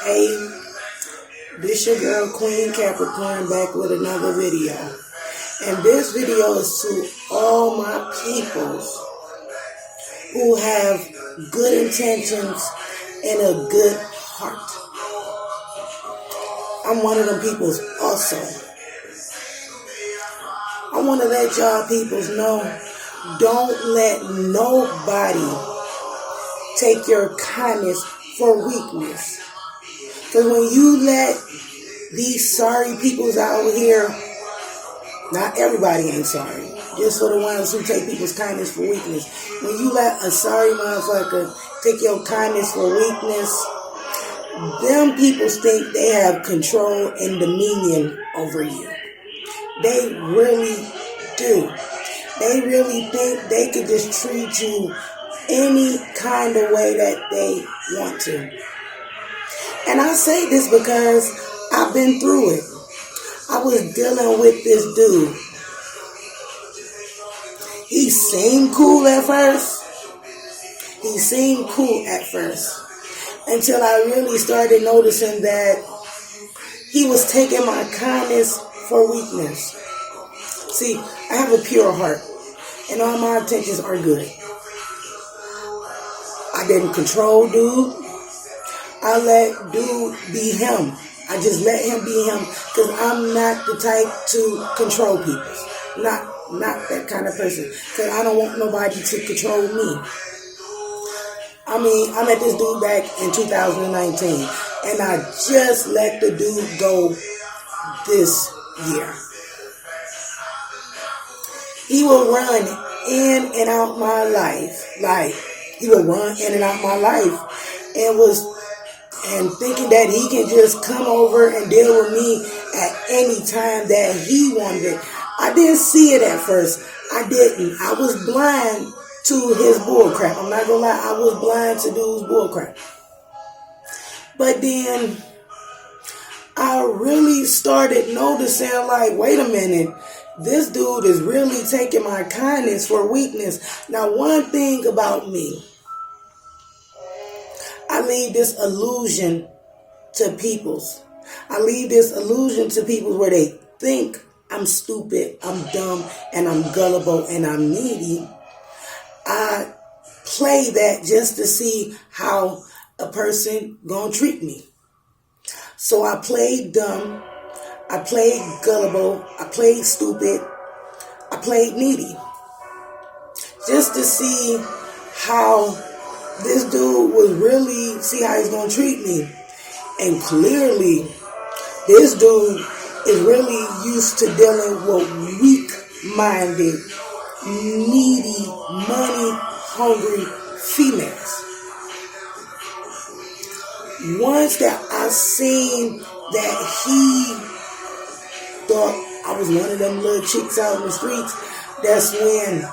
Hey, this your girl Queen Capricorn back with another video. And this video is to all my peoples who have good intentions and a good heart. I'm one of them peoples also. I want to let y'all peoples know, don't let nobody take your kindness for weakness. Because when you let these sorry peoples out here, not everybody ain't sorry, just for the ones who take people's kindness for weakness. When you let a sorry motherfucker take your kindness for weakness, them people think they have control and dominion over you. They really do. They really think they could just treat you any kind of way that they want to. And I say this because I've been through it. I was dealing with this dude. He seemed cool at first. Until I really started noticing that he was taking my kindness for weakness. See, I have a pure heart, and all my intentions are good. I didn't control dude. I let dude be him. I just let him be him because I'm not the type to control people. Not that kind of person. Because I don't want nobody to control me. I mean, I met this dude back in 2019, and I just let the dude go this year. He will run in and out my life. And thinking that he can just come over and deal with me at any time that he wanted. I didn't see it at first. I didn't. I was blind to his bullcrap. I'm not gonna lie, I was blind to dude's bullcrap. But then I really started noticing, like, wait a minute, this dude is really taking my kindness for weakness. Now, one thing about me, I leave this illusion to peoples. I leave this illusion to people where they think I'm stupid, I'm dumb, and I'm gullible, and I'm needy. I play that just to see how a person gonna treat me. So I played dumb, I played gullible, I played stupid, I played needy. Just to see how this dude was really, see how he's going to treat me. And clearly, this dude is really used to dealing with weak-minded, needy, money-hungry females. Once that I seen that he thought I was one of them little chicks out in the streets, that's when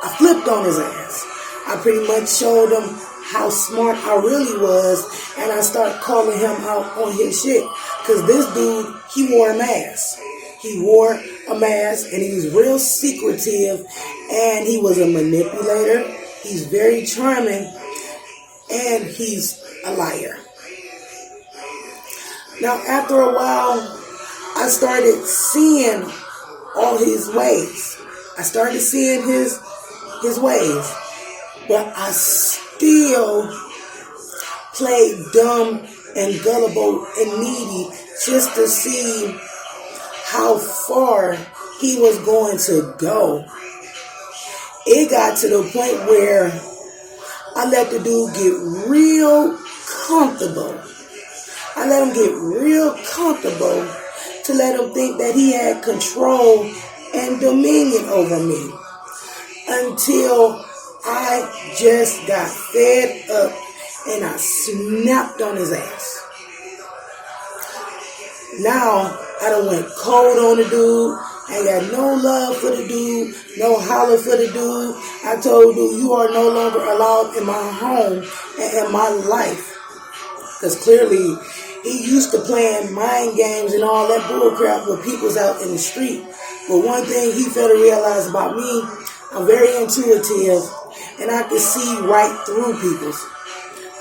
I flipped on his ass. I pretty much showed him how smart I really was, and I started calling him out on his shit. Because this dude, he wore a mask. And he was real secretive, and he was a manipulator. He's very charming, and he's a liar. Now, after a while, I started seeing all his ways. I started seeing his ways. But I still played dumb and gullible and needy just to see how far he was going to go. It got to the point where I let the dude get real comfortable. I let him get real comfortable to let him think that he had control and dominion over me. Until I just got fed up and I snapped on his ass. Now, I done went cold on the dude. I ain't got no love for the dude, no holler for the dude. I told dude, you are no longer allowed in my home and in my life. Because clearly, he used to playing mind games and all that bullcrap with people's out in the street. But one thing he failed to realize about me, I'm very intuitive, and I can see right through people.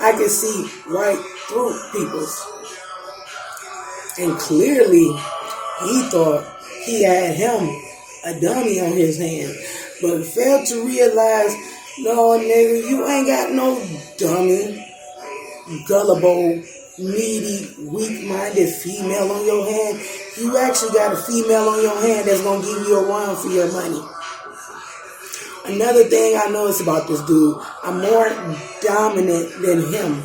I can see right through people's. And clearly, he thought he had him, a dummy, on his hand. But failed to realize, no, nigga, you ain't got no dummy, gullible, needy, weak-minded female on your hand. You actually got a female on your hand that's going to give you a run for your money. Another thing I noticed about this dude, I'm more dominant than him.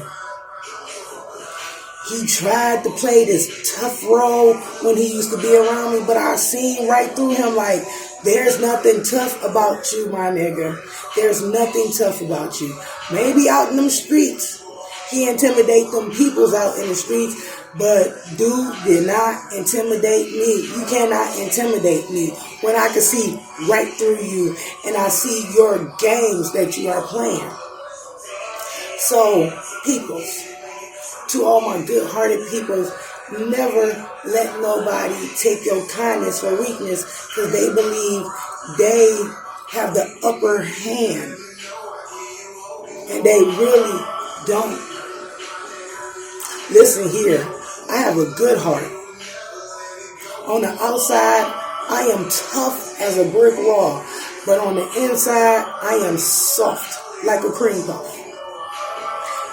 He tried to play this tough role when he used to be around me, but I seen right through him like, there's nothing tough about you, my nigga. There's nothing tough about you. Maybe out in them streets, he intimidate them peoples out in the streets, but dude did not intimidate me. You cannot intimidate me when I can see right through you and I see your games that you are playing. So, peoples, to all my good-hearted peoples, never let nobody take your kindness for weakness because they believe they have the upper hand. And they really don't. Listen here, I have a good heart. On the outside, I am tough as a brick wall. But on the inside, I am soft like a cream puff.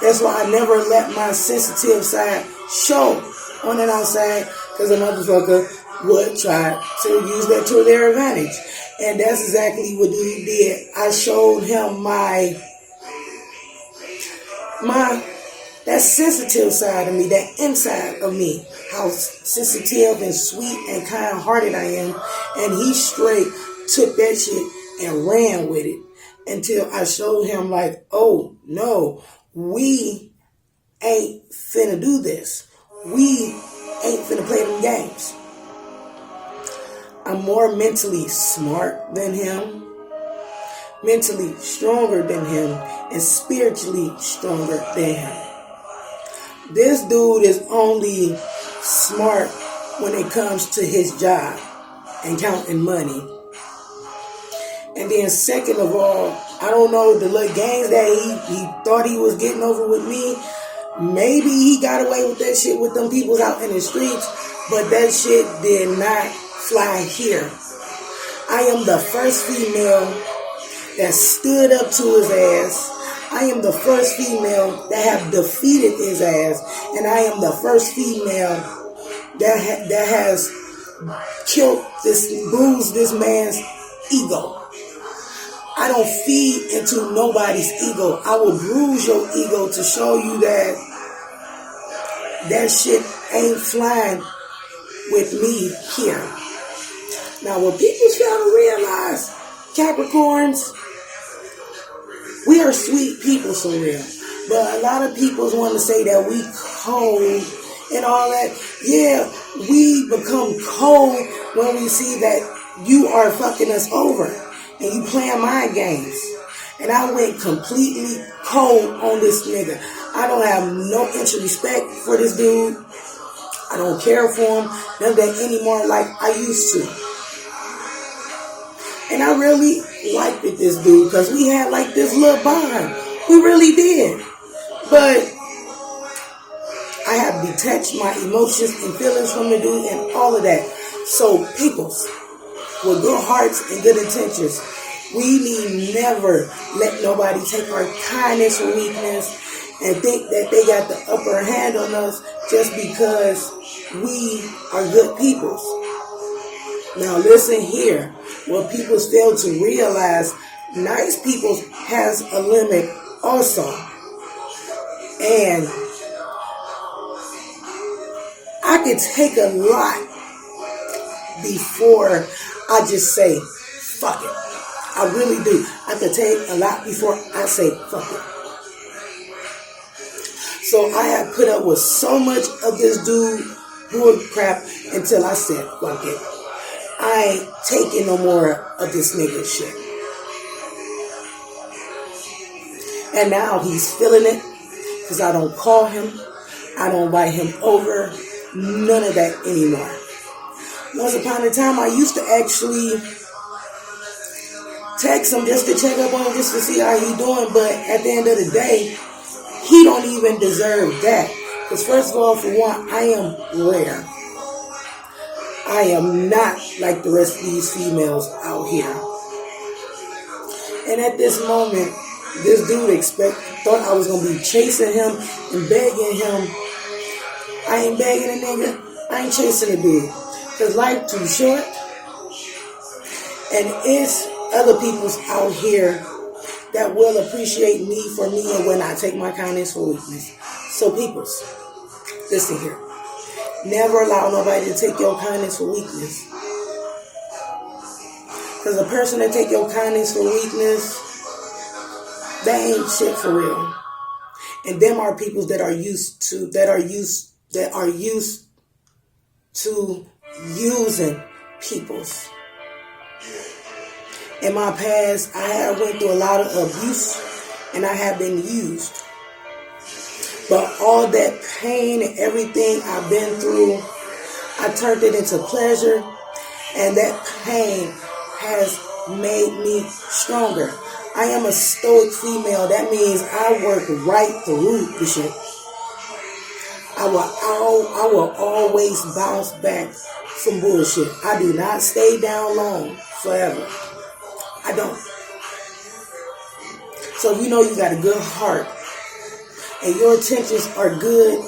That's why I never let my sensitive side show on the outside, because a motherfucker would try to use that to their advantage. And that's exactly what he did. I showed him that sensitive side of me, that inside of me, how sensitive and sweet and kind-hearted I am. And he straight took that shit and ran with it until I showed him like, oh, no, we ain't finna do this. We ain't finna play them games. I'm more mentally smart than him, mentally stronger than him, and spiritually stronger than him. This dude is only smart when it comes to his job and counting money. And then second of all, I don't know, the little games that he thought he was getting over with me, maybe he got away with that shit with them people out in the streets, but that shit did not fly here. I am the first female that stood up to his ass. I am the first female that have defeated his ass. And I am the first female that has bruised this man's ego. I don't feed into nobody's ego. I will bruise your ego to show you that shit ain't flying with me here. Now, what people fail to realize, Capricorns, we are sweet people for real. But a lot of people want to say that we cold and all that. Yeah, we become cold when we see that you are fucking us over and you playing mind games. And I went completely cold on this nigga. I don't have no inch of respect for this dude. I don't care for him, none of that anymore like I used to. And I really liked it, this dude, because we had like this little bond. We really did. But I have detached my emotions and feelings from the dude and all of that. So peoples, with good hearts and good intentions, we need never let nobody take our kindness or weakness and think that they got the upper hand on us just because we are good peoples. Now listen here. What people fail to realize, nice people has a limit also. And I could take a lot before I just say, fuck it. I really do. I could take a lot before I say, fuck it. So I have put up with so much of this dude bull crap until I said, fuck it. I ain't taking no more of this nigga shit. And now he's feeling it because I don't call him. I don't invite him over. None of that anymore. Once upon a time, I used to actually text him just to check up on him, just to see how he doing. But at the end of the day, he don't even deserve that. Because first of all, for one, I am rare. I am not like the rest of these females out here. And at this moment, this dude thought I was going to be chasing him and begging him. I ain't begging a nigga. I ain't chasing a dude. Because life too short. And it's other people's out here that will appreciate me for me and when I take my kindness for weakness. So peoples, listen here. Never allow nobody to take your kindness for weakness. Because a person that take your kindness for weakness, that ain't shit for real. And them are peoples that are used to using peoples. In my past, I have went through a lot of abuse and I have been used. But all that pain and everything I've been through, I turned it into pleasure, and that pain has made me stronger. I am a stoic female. That means I work right through the shit. I will always bounce back from bullshit. I do not stay down long forever. I don't. So if you know you got a good heart and your intentions are good,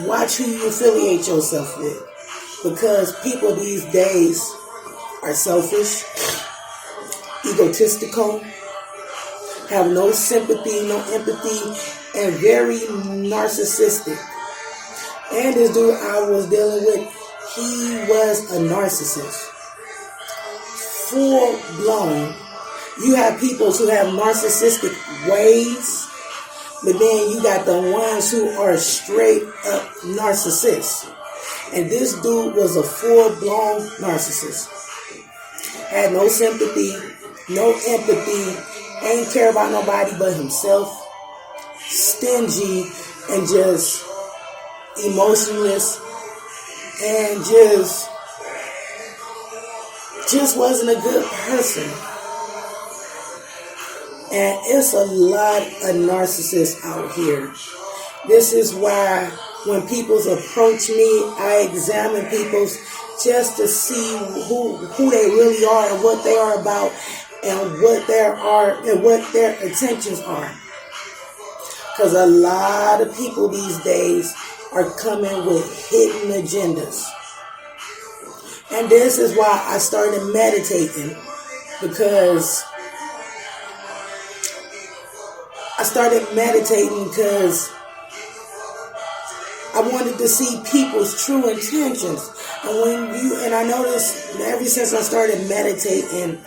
watch who you affiliate yourself with. Because people these days are selfish, egotistical, have no sympathy, no empathy, and very narcissistic. And this dude I was dealing with, he was a narcissist. Full blown. You have people who have narcissistic ways, but then you got the ones who are straight up narcissists. And this dude was a full blown narcissist. Had no sympathy, no empathy, ain't care about nobody but himself, stingy and just emotionless, and just wasn't a good person. And it's a lot of narcissists out here. This is why when people approach me, I examine people just to see who they really are and what they are about and what their intentions are. Because a lot of people these days are coming with hidden agendas. And this is why I started meditating, because I wanted to see people's true intentions. And I noticed ever since I started meditating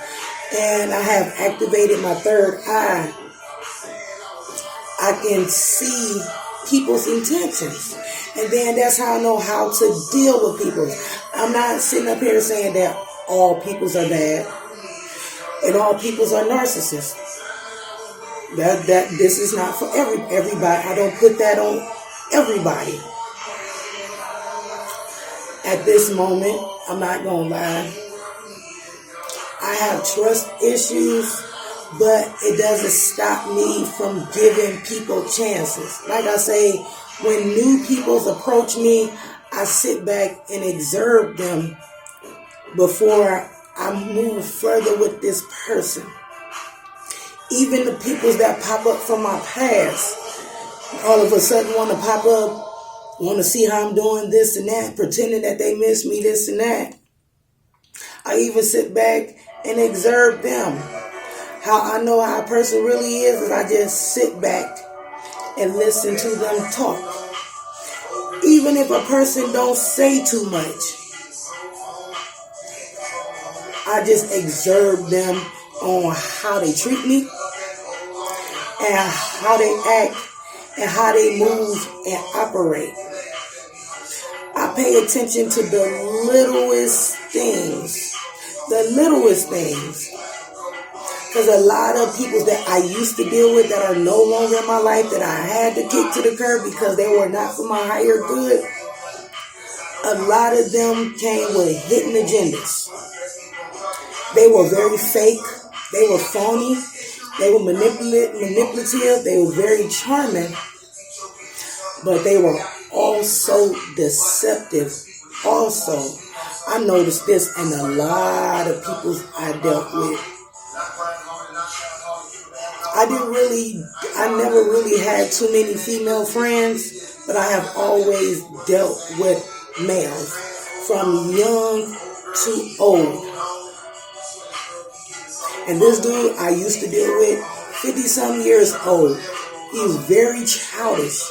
and I have activated my third eye, I can see people's intentions. And then that's how I know how to deal with people. I'm not sitting up here saying that all peoples are bad and all peoples are narcissists. That this is not for everybody. I don't put that on everybody. At this moment, I'm not gonna lie, I have trust issues, but it doesn't stop me from giving people chances. Like I say, when new people approach me, I sit back and observe them before I move further with this person. Even the people that pop up from my past, all of a sudden want to pop up, want to see how I'm doing this and that, pretending that they miss me, this and that. I even sit back and observe them. How I know how a person really is I just sit back and listen to them talk. Even if a person don't say too much, I just observe them on how they treat me and how they act and how they move and operate. I pay attention to the littlest things. Because a lot of people that I used to deal with that are no longer in my life, that I had to kick to the curb because they were not for my higher good, a lot of them came with hidden agendas. They were very fake. They were phony. They were manipulative. They were very charming. but they were also deceptive. Also, I noticed this in a lot of people I dealt with. I never really had too many female friends, but I have always dealt with males, from young to old. And this dude I used to deal with, 50-some years old, he was very childish,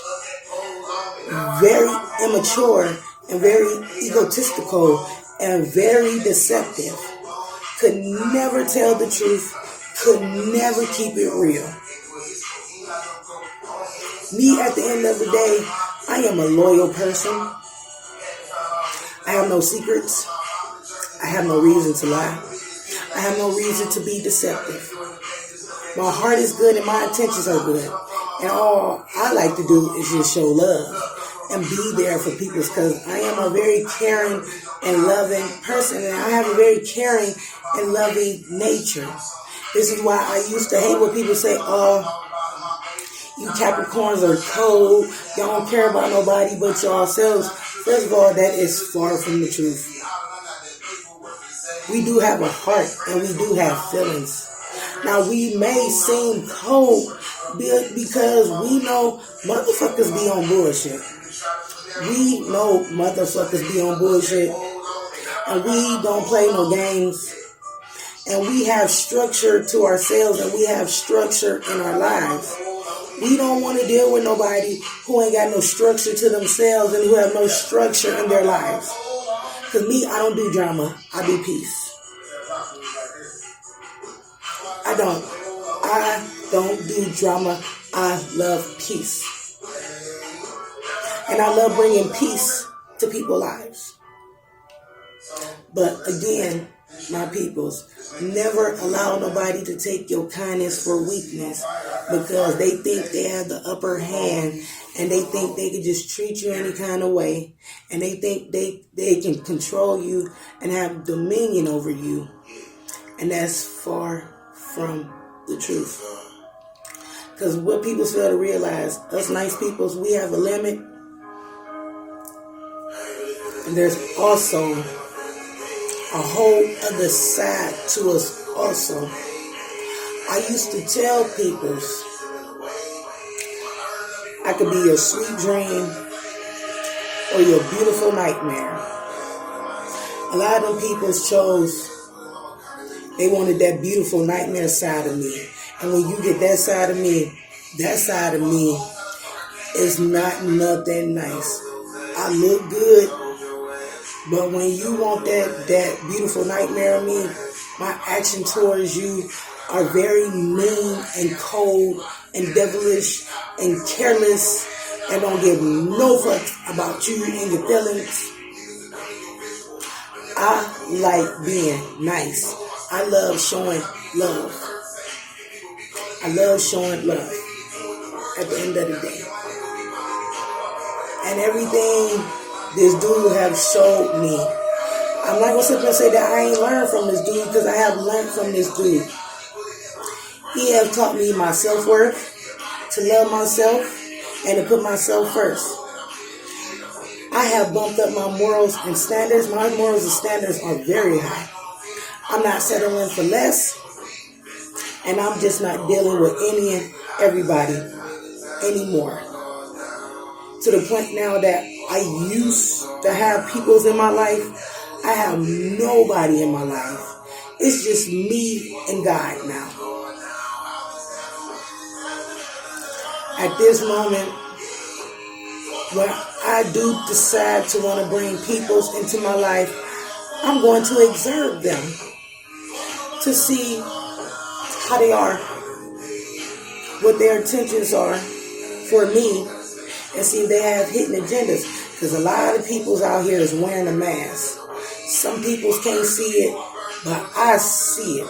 very immature, and very egotistical, and very deceptive. Could never tell the truth, could never keep it real. Me, at the end of the day, I am a loyal person. I have no secrets. I have no reason to lie. I have no reason to be deceptive. My heart is good and my intentions are good. And all I like to do is just show love and be there for people, because I am a very caring and loving person, and I have a very caring and loving nature. This is why I used to hate when people say, oh, you Capricorns are cold, y'all don't care about nobody but yourselves. First of all, that is far from the truth. We do have a heart and we do have feelings. Now, we may seem cold because we know motherfuckers be on bullshit. We know motherfuckers be on bullshit, and we don't play no games. And we have structure to ourselves, and we have structure in our lives. We don't want to deal with nobody who ain't got no structure to themselves and who have no structure in their lives. Because me, I don't do drama. I do peace. I don't do drama. I love peace. And I love bringing peace to people's lives. But again, my peoples, never allow nobody to take your kindness for weakness, because they think they have the upper hand, and they think they can just treat you any kind of way, and they think they can control you and have dominion over you. And that's far from the truth. Because what people fail to realize, us nice peoples, we have a limit. And there's also a whole other side to us also. I used to tell people, I could be your sweet dream or your beautiful nightmare. A lot of them people chose, they wanted that beautiful nightmare side of me. And when you get that side of me is not nothing nice. I look good, but when you want that beautiful nightmare of me, my action towards you are very mean and cold and devilish and careless, and don't give no fuck about you and your feelings. I like being nice. I love showing love. I love showing love at the end of the day. And everything this dude have showed me, I'm not going to sit there and say that I ain't learned from this dude, because I have learned from this dude. He has taught me my self-worth, to love myself, and to put myself first. I have bumped up my morals and standards. My morals and standards are very high. I'm not settling for less, and I'm just not dealing with any and everybody anymore. To the point now that I used to have peoples in my life, I have nobody in my life. It's just me and God now. At this moment, when I do decide to want to bring peoples into my life, I'm going to observe them to see how they are, what their intentions are for me, and see if they have hidden agendas. Because a lot of peoples out here is wearing a mask. Some peoples can't see it, but I see it.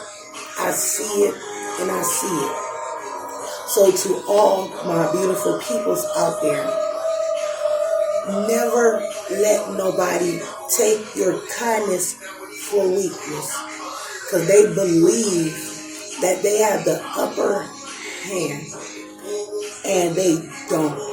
I see it, and I see it. So to all my beautiful peoples out there, never let nobody take your kindness for weakness, because they believe that they have the upper hand, and they don't.